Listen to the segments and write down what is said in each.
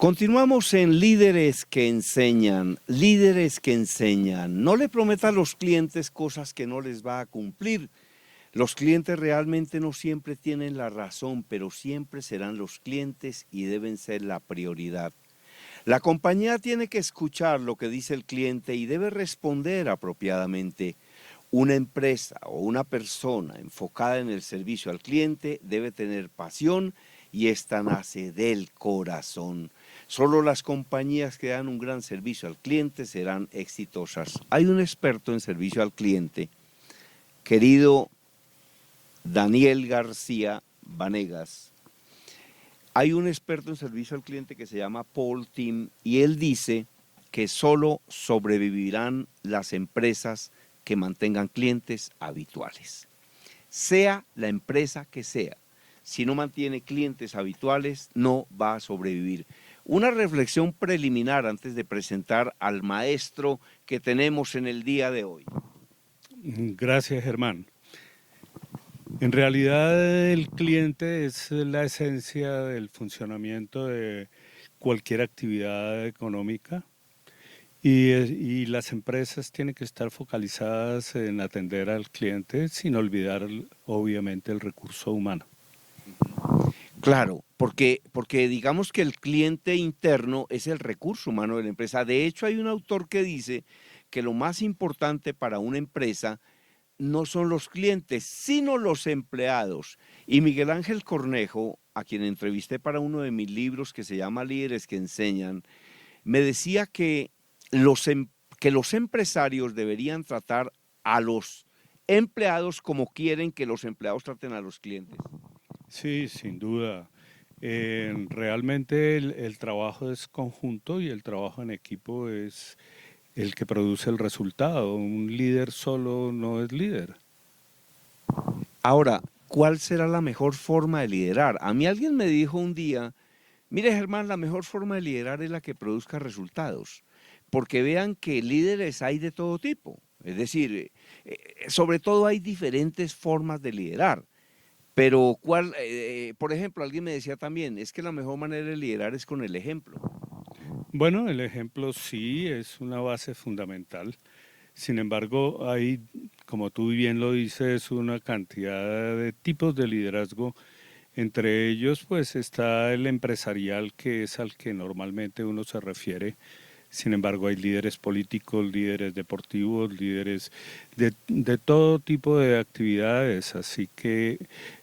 Continuamos en Líderes que Enseñan. Líderes que enseñan. No le prometa a los clientes cosas que no les va a cumplir. Los clientes realmente no siempre tienen la razón, pero siempre serán los clientes y deben ser la prioridad. La compañía tiene que escuchar lo que dice el cliente y debe responder apropiadamente. Una empresa o una persona enfocada en el servicio al cliente debe tener pasión y esta nace del corazón. Solo las compañías que dan un gran servicio al cliente serán exitosas. Hay un experto en servicio al cliente, querido Daniel García Vanegas. Hay un experto en servicio al cliente que se llama Paul Tim y él dice que solo sobrevivirán las empresas que mantengan clientes habituales. Sea la empresa que sea, si no mantiene clientes habituales, no va a sobrevivir. Una reflexión preliminar antes de presentar al maestro que tenemos en el día de hoy. Gracias, Germán. En realidad, el cliente es la esencia del funcionamiento de cualquier actividad económica y las empresas tienen que estar focalizadas en atender al cliente sin olvidar, obviamente, el recurso humano. Claro, porque digamos que el cliente interno es el recurso humano de la empresa. De hecho, hay un autor que dice que lo más importante para una empresa no son los clientes, sino los empleados. Y Miguel Ángel Cornejo, a quien entrevisté para uno de mis libros que se llama Líderes que Enseñan, me decía que los empresarios deberían tratar a los empleados como quieren que los empleados traten a los clientes. Sí, sin duda. Realmente el trabajo es conjunto y el trabajo en equipo es el que produce el resultado. Un líder solo no es líder. Ahora, ¿cuál será la mejor forma de liderar? A mí alguien me dijo un día, mire Germán, la mejor forma de liderar es la que produzca resultados, porque vean que líderes hay de todo tipo. Es decir, sobre todo hay diferentes formas de liderar. Pero, por ejemplo, alguien me decía también, es que la mejor manera de liderar es con el ejemplo. Bueno, el ejemplo sí es una base fundamental. Sin embargo, hay, como tú bien lo dices, una cantidad de tipos de liderazgo. Entre ellos, pues está el empresarial, que es al que normalmente uno se refiere. Sin embargo, hay líderes políticos, líderes deportivos, líderes de todo tipo de actividades. Así que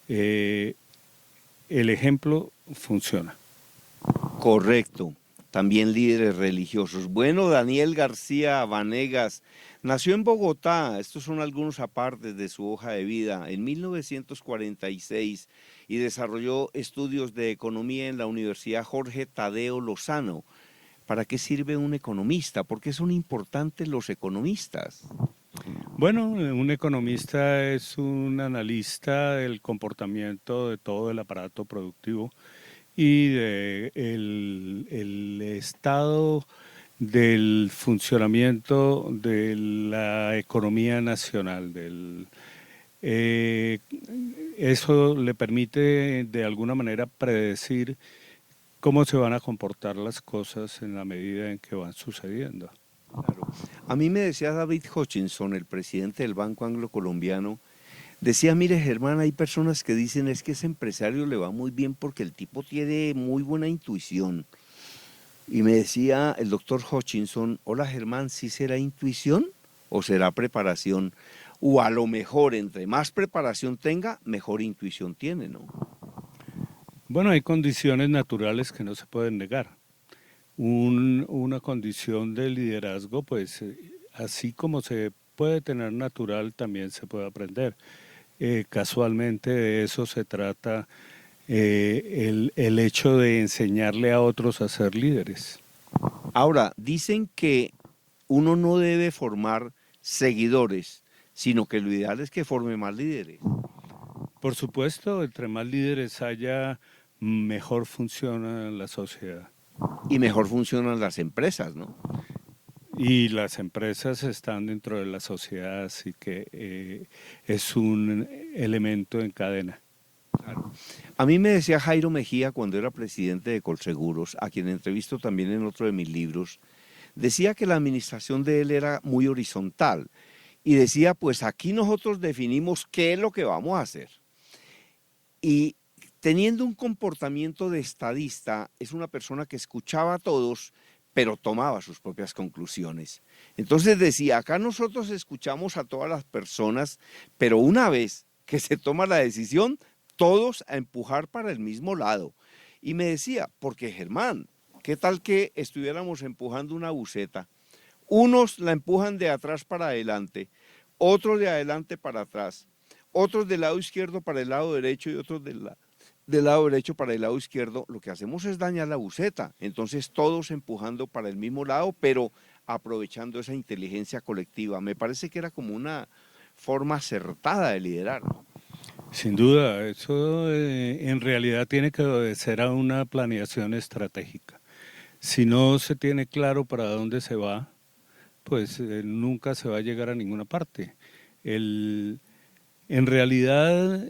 el ejemplo funciona. Correcto. También líderes religiosos. Bueno, Daniel García Vanegas nació en Bogotá, estos son algunos apartes de su hoja de vida, en 1946 y desarrolló estudios de economía en la Universidad Jorge Tadeo Lozano. ¿Para qué sirve un economista? ¿Por qué son importantes los economistas? Bueno, un economista es un analista del comportamiento de todo el aparato productivo y de el estado del funcionamiento de la economía nacional. Eh, Eso le permite de alguna manera predecir cómo se van a comportar las cosas en la medida en que van sucediendo. Claro. A mí me decía David Hutchinson, el presidente del Banco Anglo-Colombiano, decía, mire Germán, hay personas que dicen es que ese empresario le va muy bien porque el tipo tiene muy buena intuición. Y me decía el doctor Hutchinson, hola Germán, ¿sí será intuición o será preparación? O a lo mejor, entre más preparación tenga, mejor intuición tiene, ¿no? Bueno, hay condiciones naturales que no se pueden negar. Una condición de liderazgo, pues así como se puede tener natural, también se puede aprender. Casualmente de eso se trata el hecho de enseñarle a otros a ser líderes. Ahora, dicen que uno no debe formar seguidores, sino que lo ideal es que forme más líderes. Por supuesto, entre más líderes haya, mejor funciona la sociedad. Y mejor funcionan las empresas, ¿no? Y las empresas están dentro de la sociedad, así que es un elemento en cadena. A mí me decía Jairo Mejía cuando era presidente de Colseguros, a quien entrevisto también en otro de mis libros, decía que la administración de él era muy horizontal y decía, pues aquí nosotros definimos qué es lo que vamos a hacer. Y teniendo un comportamiento de estadista, es una persona que escuchaba a todos, pero tomaba sus propias conclusiones. Entonces decía, acá nosotros escuchamos a todas las personas, pero una vez que se toma la decisión, todos a empujar para el mismo lado. Y me decía, porque Germán, ¿qué tal que estuviéramos empujando una buceta? Unos la empujan de atrás para adelante, otros de adelante para atrás, otros del lado izquierdo para el lado derecho y otros del lado derecho para el lado izquierdo. Lo que hacemos es dañar la buceta. Entonces todos empujando para el mismo lado, pero aprovechando esa inteligencia colectiva. Me parece que era como una forma acertada de liderar, ¿no? Sin duda, eso en realidad tiene que obedecer a una planeación estratégica. Si no se tiene claro para dónde se va, pues nunca se va a llegar a ninguna parte. En realidad,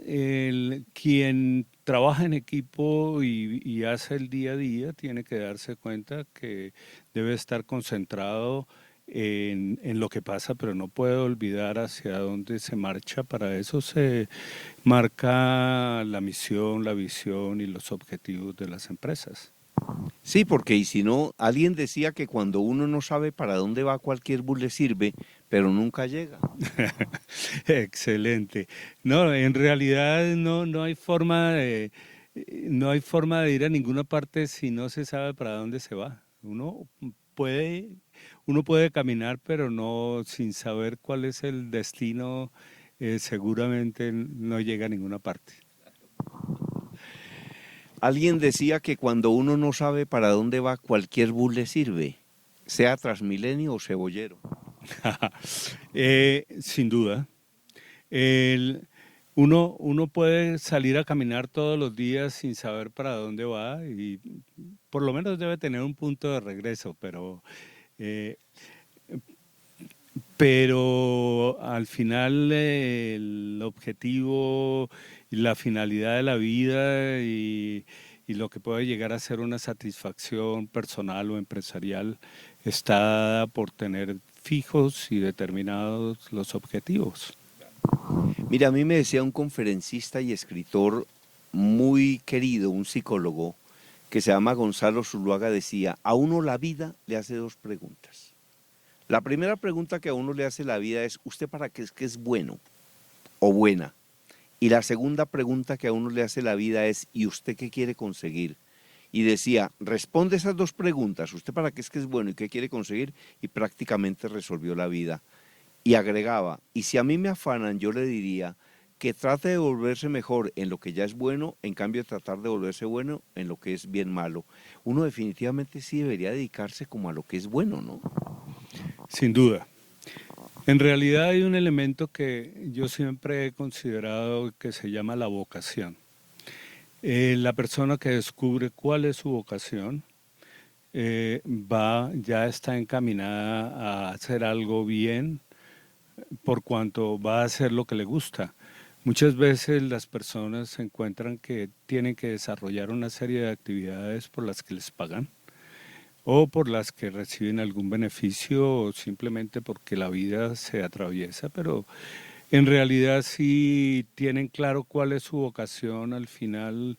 quien trabaja en equipo y hace el día a día tiene que darse cuenta que debe estar concentrado en lo que pasa, pero no puede olvidar hacia dónde se marcha. Para eso se marca la misión, la visión y los objetivos de las empresas. Sí, porque y si no, alguien decía que cuando uno no sabe para dónde va, cualquier bus le sirve, pero nunca llega. Excelente. No, en realidad no hay forma no hay forma de ir a ninguna parte si no se sabe para dónde se va. Puede, uno puede caminar, pero no sin saber cuál es el destino, seguramente no llega a ninguna parte. Alguien decía que cuando uno no sabe para dónde va, cualquier bus le sirve, sea Transmilenio o Cebollero. Sin duda. Uno puede salir a caminar todos los días sin saber para dónde va y por lo menos debe tener un punto de regreso, eh, pero al final el objetivo y la finalidad de la vida y lo que puede llegar a ser una satisfacción personal o empresarial está dada por tener fijos y determinados los objetivos. Mira, a mí me decía un conferencista y escritor muy querido, un psicólogo, que se llama Gonzalo Zuluaga, decía, a uno la vida le hace dos preguntas. La primera pregunta que a uno le hace la vida es, ¿usted para qué es bueno o buena? Y la segunda pregunta que a uno le hace la vida es, ¿y usted qué quiere conseguir? Y decía, responde esas dos preguntas, ¿usted para qué es bueno y qué quiere conseguir? Y prácticamente resolvió la vida. Y agregaba, y si a mí me afanan, yo le diría que trate de volverse mejor en lo que ya es bueno, en cambio de tratar de volverse bueno en lo que es bien malo. Uno definitivamente sí debería dedicarse como a lo que es bueno, ¿no? Sin duda. En realidad hay un elemento que yo siempre he considerado que se llama la vocación. La persona que descubre cuál es su vocación ya está encaminada a hacer algo bien por cuanto va a hacer lo que le gusta. Muchas veces las personas se encuentran que tienen que desarrollar una serie de actividades por las que les pagan o por las que reciben algún beneficio o simplemente porque la vida se atraviesa, pero en realidad sí tienen claro cuál es su vocación al final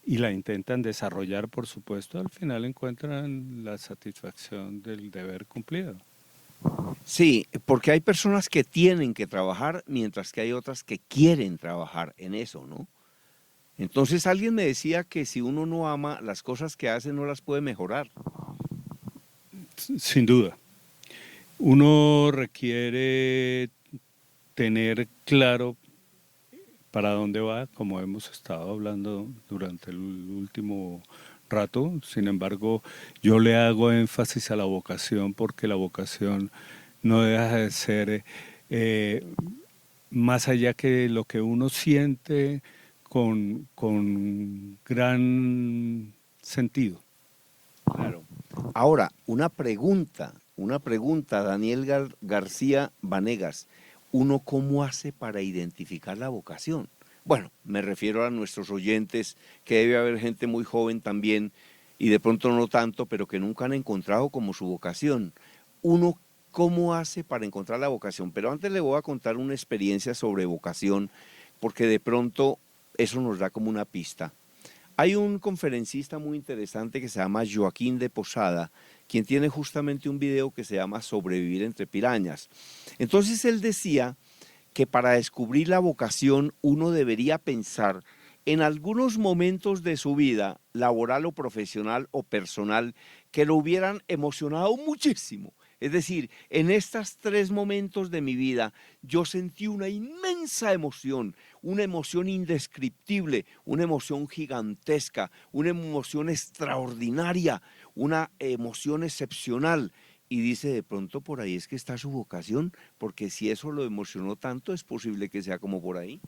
y la intentan desarrollar, por supuesto, al final encuentran la satisfacción del deber cumplido. Sí, porque hay personas que tienen que trabajar, mientras que hay otras que quieren trabajar en eso, ¿no? Entonces alguien me decía que si uno no ama, las cosas que hace no las puede mejorar. Sin duda. Uno requiere tener claro para dónde va, como hemos estado hablando durante el último rato. Sin embargo, yo le hago énfasis a la vocación porque la vocación no deja de ser más allá que lo que uno siente con gran sentido. Claro. Ahora, una pregunta, Daniel García Vanegas. ¿Uno cómo hace para identificar la vocación? Bueno, me refiero a nuestros oyentes, que debe haber gente muy joven también, y de pronto no tanto, pero que nunca han encontrado como su vocación. Uno, ¿cómo hace para encontrar la vocación? Pero antes le voy a contar una experiencia sobre vocación, porque de pronto eso nos da como una pista. Hay un conferencista muy interesante que se llama Joaquín de Posada, quien tiene justamente un video que se llama Sobrevivir entre pirañas. Entonces él decía que para descubrir la vocación uno debería pensar en algunos momentos de su vida, laboral o profesional o personal, que lo hubieran emocionado muchísimo. Es decir, en estos 3 momentos de mi vida yo sentí una inmensa emoción, una emoción indescriptible, una emoción gigantesca, una emoción extraordinaria, una emoción excepcional. Y dice, de pronto por ahí es que está su vocación, porque si eso lo emocionó tanto, es posible que sea como por ahí.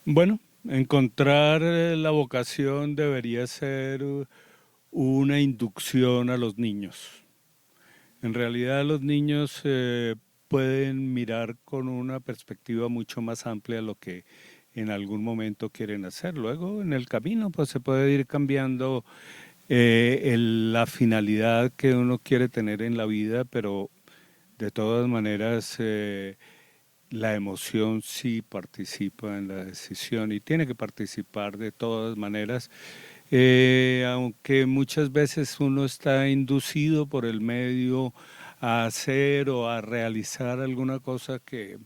Bueno, encontrar la vocación debería ser una inducción a los niños. En realidad los niños pueden mirar con una perspectiva mucho más amplia lo que en algún momento quieren hacer. Luego en el camino pues se puede ir cambiando la finalidad que uno quiere tener en la vida, pero de todas maneras la emoción sí participa en la decisión y tiene que participar de todas maneras, aunque muchas veces uno está inducido por el medio a hacer o a realizar alguna cosa que,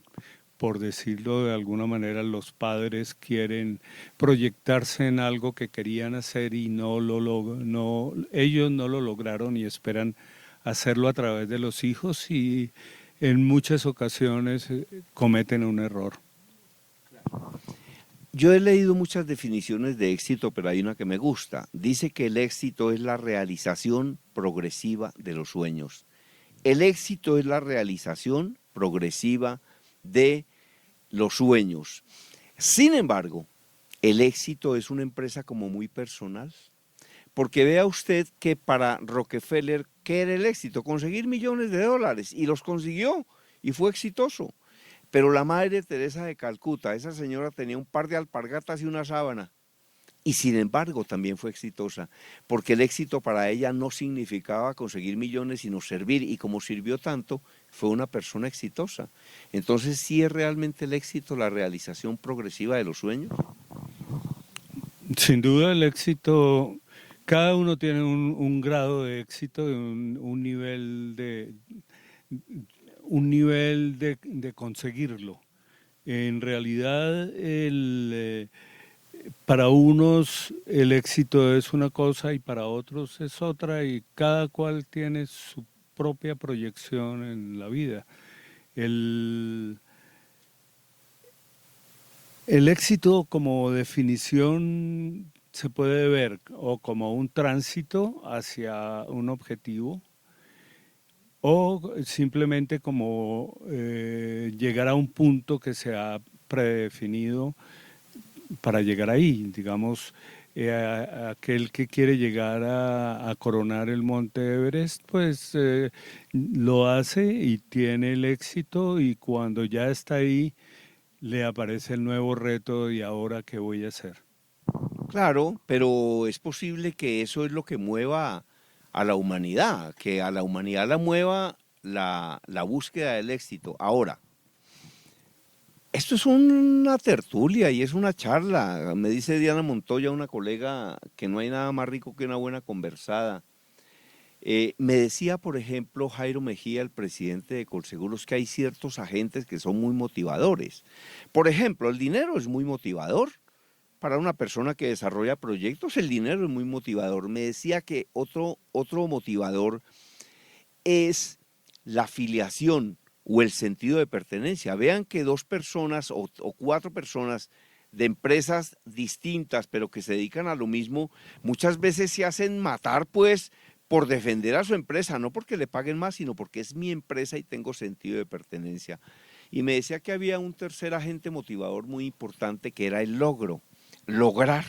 por decirlo de alguna manera, los padres quieren proyectarse en algo que querían hacer y ellos no lo lograron y esperan hacerlo a través de los hijos y en muchas ocasiones cometen un error. Yo he leído muchas definiciones de éxito, pero hay una que me gusta. Dice que el éxito es la realización progresiva de los sueños. El éxito es la realización progresiva de los sueños. Sin embargo, el éxito es una empresa como muy personal. Porque vea usted que para Rockefeller, ¿qué era el éxito? Conseguir millones de dólares, y los consiguió, y fue exitoso. Pero la Madre Teresa de Calcuta, esa señora tenía un par de alpargatas y una sábana, y sin embargo también fue exitosa, porque el éxito para ella no significaba conseguir millones, sino servir, y como sirvió tanto, fue una persona exitosa. Entonces, ¿sí es realmente el éxito la realización progresiva de los sueños? Sin duda el éxito, cada uno tiene un grado de éxito, un nivel de conseguirlo. En realidad, para unos el éxito es una cosa y para otros es otra y cada cual tiene su propia proyección en la vida. El, el éxito como definición se puede ver o como un tránsito hacia un objetivo o simplemente como llegar a un punto que se ha predefinido para llegar ahí. Digamos, aquel que quiere llegar a coronar el Monte Everest, pues lo hace y tiene el éxito y cuando ya está ahí le aparece el nuevo reto y ahora qué voy a hacer. Claro, pero es posible que eso es lo que mueva a la humanidad, que a la humanidad la mueva la búsqueda del éxito. Ahora, esto es una tertulia y es una charla. Me dice Diana Montoya, una colega, que no hay nada más rico que una buena conversada. Me decía, por ejemplo, Jairo Mejía, el presidente de Colseguros, que hay ciertos agentes que son muy motivadores. Por ejemplo, el dinero es muy motivador. Para una persona que desarrolla proyectos, el dinero es muy motivador. Me decía que otro motivador es la afiliación o el sentido de pertenencia. Vean que 2 personas o 4 personas de empresas distintas, pero que se dedican a lo mismo, muchas veces se hacen matar, pues, por defender a su empresa, no porque le paguen más, sino porque es mi empresa y tengo sentido de pertenencia. Y me decía que había un tercer agente motivador muy importante, que era el logro. Lograr.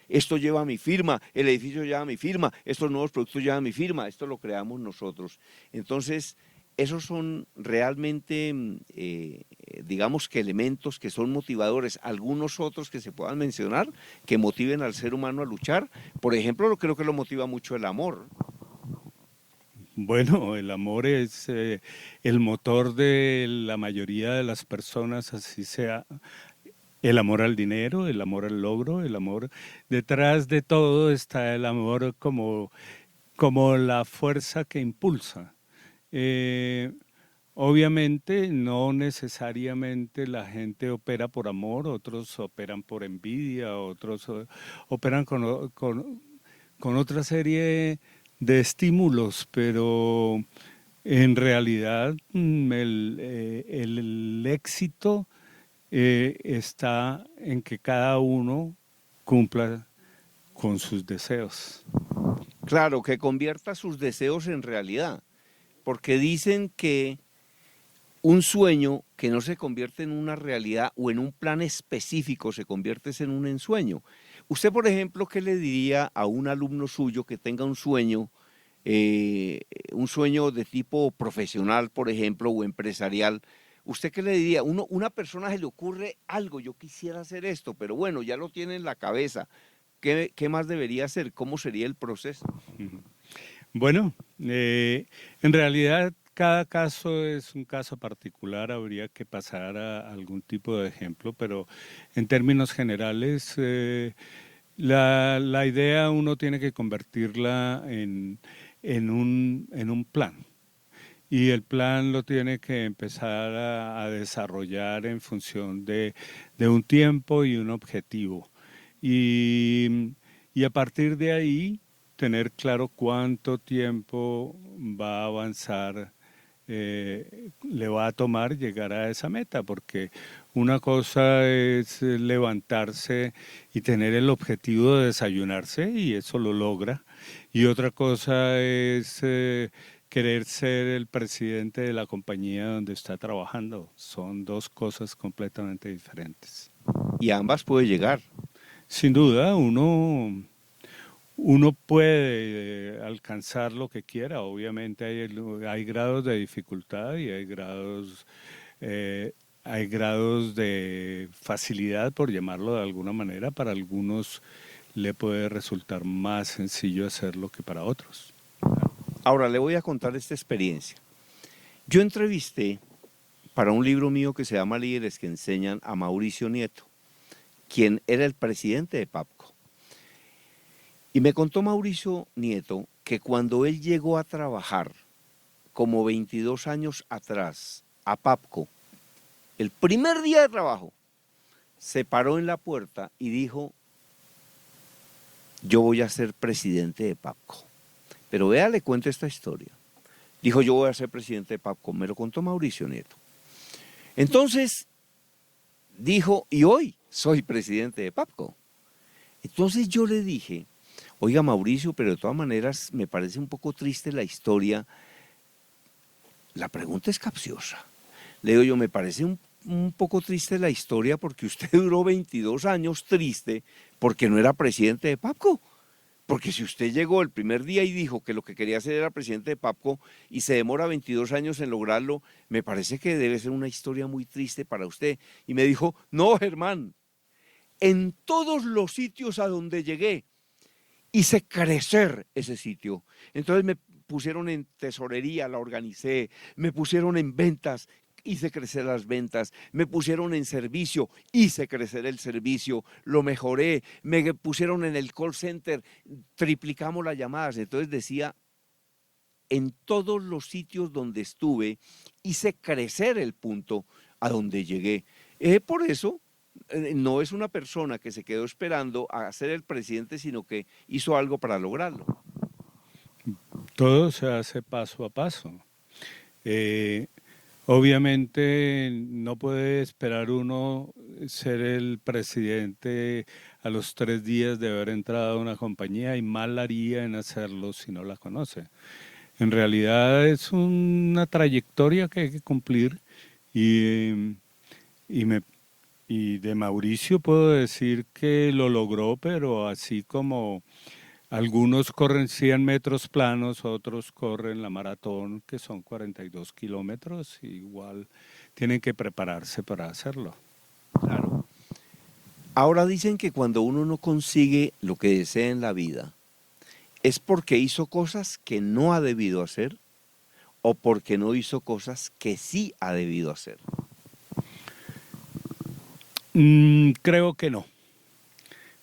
Esto lleva mi firma, el edificio lleva mi firma, estos nuevos productos llevan mi firma, esto lo creamos nosotros. Entonces, esos son realmente, digamos que elementos que son motivadores. Algunos otros que se puedan mencionar que motiven al ser humano a luchar. Por ejemplo, creo que lo motiva mucho el amor. Bueno, el amor es el motor de la mayoría de las personas, así sea el amor al dinero, el amor al logro, el amor. Detrás de todo está el amor como la fuerza que impulsa. Eh, Obviamente no necesariamente la gente opera por amor, otros operan por envidia, otros operan con otra serie de estímulos, pero en realidad el éxito está en que cada uno cumpla con sus deseos. Claro, que convierta sus deseos en realidad, porque dicen que un sueño que no se convierte en una realidad o en un plan específico, se convierte en un ensueño. Usted, por ejemplo, ¿qué le diría a un alumno suyo que tenga un sueño de tipo profesional, por ejemplo, o empresarial? ¿Usted qué le diría? Una persona se le ocurre algo, yo quisiera hacer esto, pero bueno, ya lo tiene en la cabeza. ¿Qué más debería hacer? ¿Cómo sería el proceso? Bueno, en realidad cada caso es un caso particular, habría que pasar a algún tipo de ejemplo, pero en términos generales, la idea uno tiene que convertirla en un plan. Y el plan lo tiene que empezar a desarrollar en función de un tiempo y un objetivo. Y, y a partir de ahí, tener claro cuánto tiempo va a avanzar, le va a tomar llegar a esa meta, porque una cosa es levantarse y tener el objetivo de desayunarse, y eso lo logra, y otra cosa es querer ser el presidente de la compañía donde está trabajando. Son dos cosas completamente diferentes. Y a ambas puede llegar. Sin duda, uno puede alcanzar lo que quiera. Obviamente hay grados de dificultad y eh, hay grados de facilidad, por llamarlo de alguna manera. Para algunos le puede resultar más sencillo hacerlo que para otros. Ahora le voy a contar esta experiencia. Yo entrevisté para un libro mío que se llama Líderes que enseñan a Mauricio Nieto, quien era el presidente de PAPCO. Y me contó Mauricio Nieto que cuando él llegó a trabajar, como 22 años atrás, a PAPCO, el primer día de trabajo, se paró en la puerta y dijo, yo voy a ser presidente de PAPCO. Pero vea, le cuento esta historia. Dijo, yo voy a ser presidente de PAPCO. Me lo contó Mauricio Nieto. Entonces, dijo, y hoy soy presidente de PAPCO. Entonces yo le dije, oiga Mauricio, pero de todas maneras me parece un poco triste la historia. La pregunta es capciosa. Le digo yo, me parece un poco triste la historia porque usted duró 22 años triste porque no era presidente de PAPCO. Porque si usted llegó el primer día y dijo que lo que quería hacer era presidente de PAPCO y se demora 22 años en lograrlo, me parece que debe ser una historia muy triste para usted. Y me dijo, no, Germán, en todos los sitios a donde llegué, hice crecer ese sitio. Entonces me pusieron en tesorería, la organicé, me pusieron en ventas, hice crecer las ventas, me pusieron en servicio, hice crecer el servicio, lo mejoré, me pusieron en el call center, triplicamos las llamadas. Entonces decía, en todos los sitios donde estuve, hice crecer el punto a donde llegué. Por eso no es una persona que se quedó esperando a ser el presidente, sino que hizo algo para lograrlo. Todo se hace paso a paso. Eh, Obviamente no puede esperar uno ser el presidente a los 3 días de haber entrado a una compañía, y mal haría en hacerlo si no la conoce. En realidad es una trayectoria que hay que cumplir, y, y, me, y de Mauricio puedo decir que lo logró, pero Algunos corren 100 metros planos, otros corren la maratón, que son 42 kilómetros, igual tienen que prepararse para hacerlo. Claro. Ahora dicen que cuando uno no consigue lo que desea en la vida, es porque hizo cosas que no ha debido hacer o porque no hizo cosas que sí ha debido hacer. Creo que no.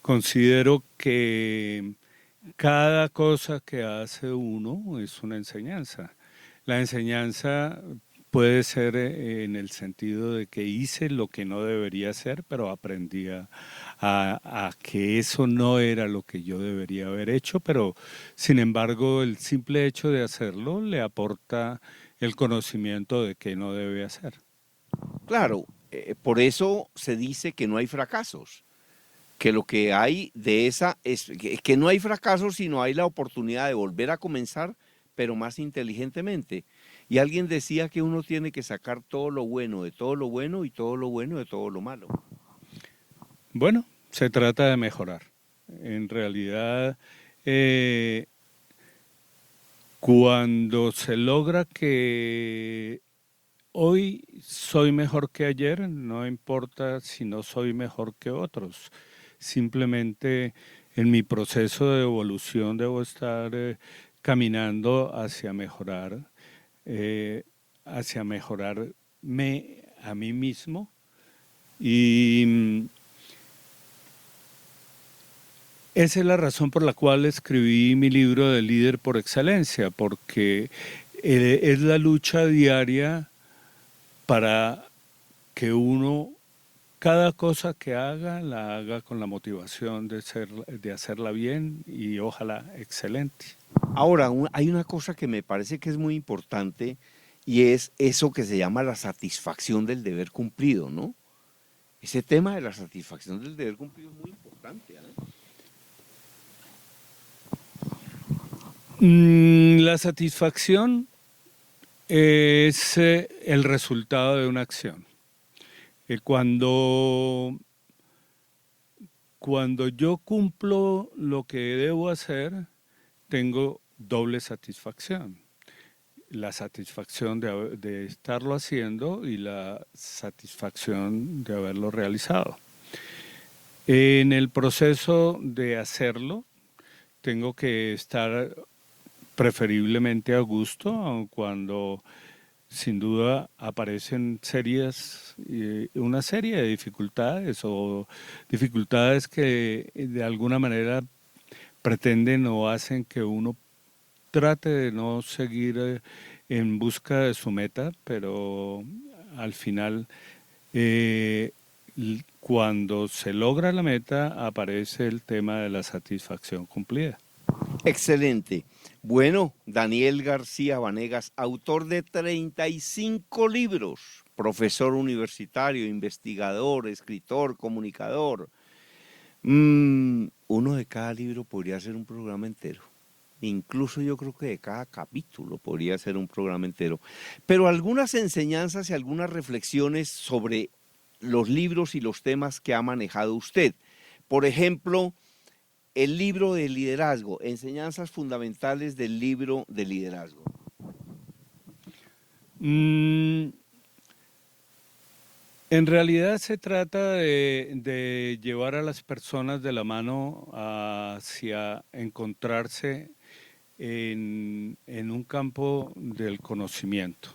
Considero que cada cosa que hace uno es una enseñanza. La enseñanza puede ser en el sentido de que hice lo que no debería hacer, pero aprendí a que eso no era lo que yo debería haber hecho, pero sin embargo el simple hecho de hacerlo le aporta el conocimiento de que no debe hacer. Claro, por eso se dice que no hay fracasos, que lo que hay de esa es que no hay fracasos, sino hay la oportunidad de volver a comenzar, pero más inteligentemente. Y alguien decía que uno tiene que sacar todo lo bueno de todo lo bueno y todo lo bueno de todo lo malo. Bueno, se trata de mejorar. En realidad, eh, cuando se logra que hoy soy mejor que ayer, no importa si no soy mejor que otros. Simplemente en mi proceso de evolución debo estar caminando eh, hacia mejorarme a mí mismo. Y esa es la razón por la cual escribí mi libro de Líder por Excelencia, porque es la lucha diaria para que uno, cada cosa que haga, la haga con la motivación de hacerla bien y ojalá excelente. Ahora, hay una cosa que me parece que es muy importante y es eso que se llama la satisfacción del deber cumplido, ¿no? Ese tema de la satisfacción del deber cumplido es muy importante, ¿eh? La satisfacción es el resultado de una acción. Cuando yo cumplo lo que debo hacer, tengo doble satisfacción. La satisfacción de estarlo haciendo y la satisfacción de haberlo realizado. En el proceso de hacerlo, tengo que estar preferiblemente a gusto, aun cuando sin duda aparecen una serie de dificultades o dificultades que de alguna manera pretenden o hacen que uno trate de no seguir en busca de su meta, pero al final, cuando se logra la meta, aparece el tema de la satisfacción cumplida. Excelente. Bueno, Daniel García Vanegas, autor de 35 libros, profesor universitario, investigador, escritor, comunicador. Uno de cada libro podría ser un programa entero. Incluso yo creo que de cada capítulo podría ser un programa entero. Pero algunas enseñanzas y algunas reflexiones sobre los libros y los temas que ha manejado usted. Por ejemplo, el libro de liderazgo, enseñanzas fundamentales del libro de liderazgo. Mm, En realidad se trata de llevar a las personas de la mano hacia encontrarse en un campo del conocimiento.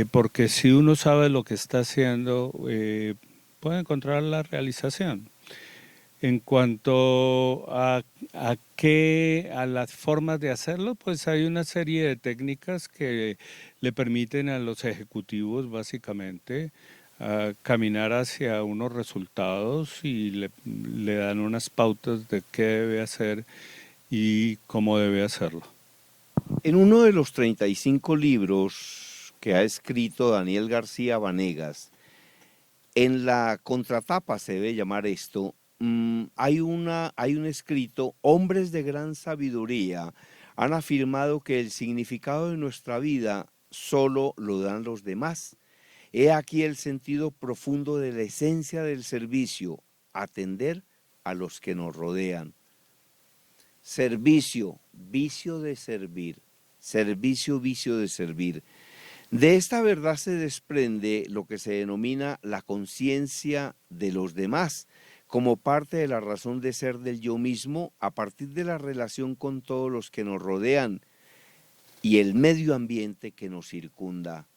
Porque si uno sabe lo que está haciendo, puede encontrar la realización. En cuanto a las formas de hacerlo, pues hay una serie de técnicas que le permiten a los ejecutivos básicamente caminar hacia unos resultados y le dan unas pautas de qué debe hacer y cómo debe hacerlo. En uno de los 35 libros que ha escrito Daniel García Vanegas, en la contratapa se debe llamar esto, hay un escrito: hombres de gran sabiduría han afirmado que el significado de nuestra vida solo lo dan los demás. He aquí el sentido profundo de la esencia del servicio: atender a los que nos rodean. servicio, vicio de servir, servicio, vicio de servir. De esta verdad se desprende lo que se denomina la conciencia de los demás, como parte de la razón de ser del yo mismo a partir de la relación con todos los que nos rodean y el medio ambiente que nos circunda.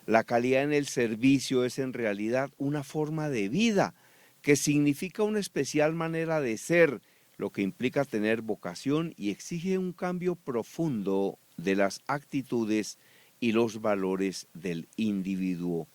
La calidad en el servicio es en realidad una forma de vida que significa una especial manera de ser, lo que implica tener vocación y exige un cambio profundo de las actitudes y los valores del individuo.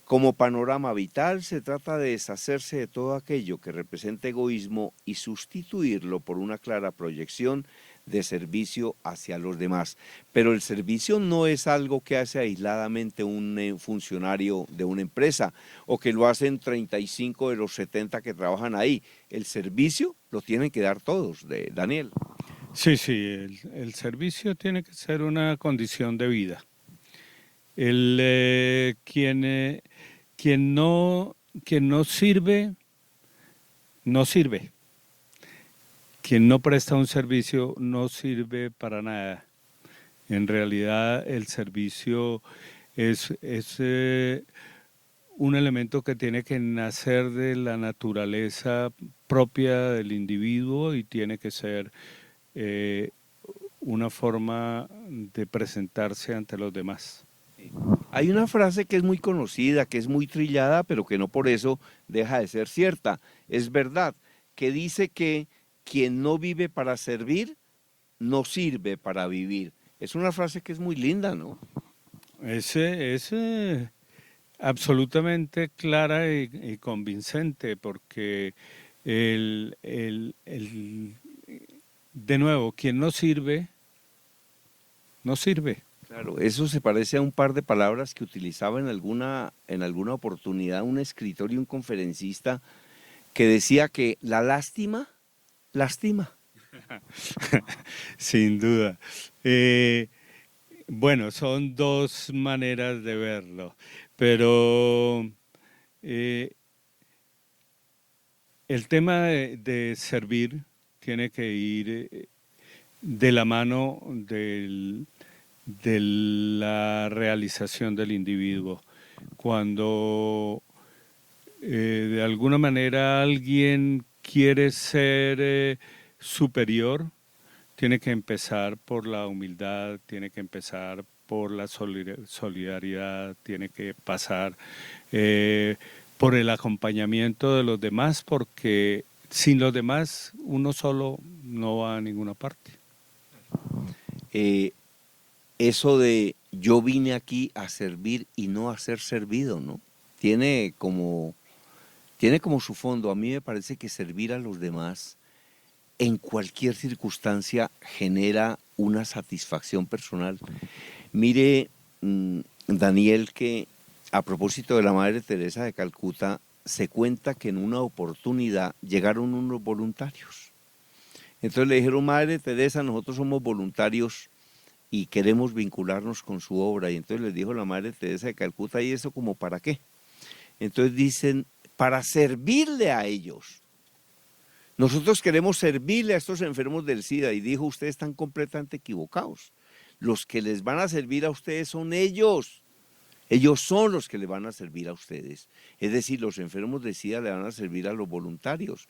Como panorama vital se trata de deshacerse de todo aquello que representa egoísmo y sustituirlo por una clara proyección de servicio hacia los demás. Pero el servicio no es algo que hace aisladamente un funcionario de una empresa o que lo hacen 35 de los 70 que trabajan ahí. El servicio lo tienen que dar todos, Daniel. Sí, sí, el servicio tiene que ser una condición de vida. Quien no sirve, no sirve. Quien no presta un servicio no sirve para nada. En realidad el servicio es un elemento que tiene que nacer de la naturaleza propia del individuo y tiene que ser una forma de presentarse ante los demás. Hay una frase que es muy conocida, que es muy trillada, pero que no por eso deja de ser cierta. Es verdad, que dice que quien no vive para servir, no sirve para vivir. Es una frase que es muy linda, ¿no? Es absolutamente clara y convincente, porque de nuevo, quien no sirve, no sirve. Claro, eso se parece a un par de palabras que utilizaba en alguna oportunidad un escritor y un conferencista que decía que la lástima lastima. Sin duda. Bueno, son dos maneras de verlo, pero el tema de servir tiene que ir de la mano de la realización del individuo. Cuando de alguna manera alguien quiere ser superior, tiene que empezar por la humildad, tiene que empezar por la solidaridad, tiene que pasar por el acompañamiento de los demás, porque sin los demás uno solo no va a ninguna parte. Eso de yo vine aquí a servir y no a ser servido, ¿no? Tiene como su fondo. A mí me parece que servir a los demás en cualquier circunstancia genera una satisfacción personal. Mire, Daniel, que a propósito de la Madre Teresa de Calcuta, se cuenta que en una oportunidad llegaron unos voluntarios. Entonces le dijeron, Madre Teresa, nosotros somos voluntarios y queremos vincularnos con su obra. Y entonces les dijo la Madre Teresa de Calcuta, ¿y eso como para qué? Entonces dicen, para servirle a ellos. Nosotros queremos servirle a estos enfermos del SIDA. Y dijo, ustedes están completamente equivocados. Los que les van a servir a ustedes son ellos. Ellos son los que le van a servir a ustedes. Es decir, los enfermos de SIDA le van a servir a los voluntarios.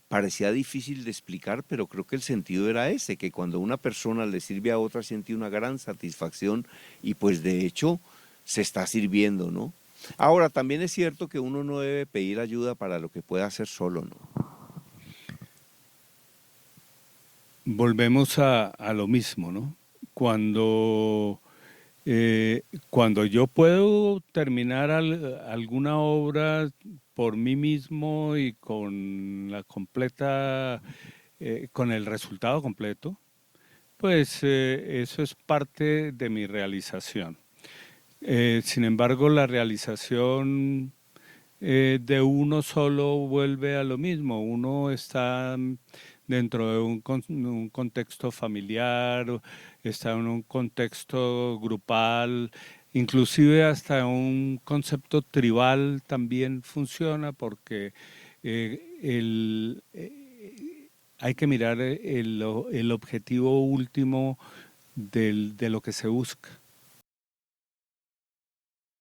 Parecía difícil de explicar, pero creo que el sentido era ese, que cuando una persona le sirve a otra siente una gran satisfacción y pues de hecho se está sirviendo, ¿no? Ahora, también es cierto que uno no debe pedir ayuda para lo que pueda hacer solo, ¿no? Volvemos a lo mismo, ¿no? Cuando yo puedo terminar alguna obra por mí mismo y con la completa, con el resultado completo, pues eso es parte de mi realización. Sin embargo, la realización de uno solo vuelve a lo mismo. Uno está dentro de un contexto familiar, está en un contexto grupal, inclusive hasta un concepto tribal también funciona porque hay que mirar el objetivo último de lo que se busca.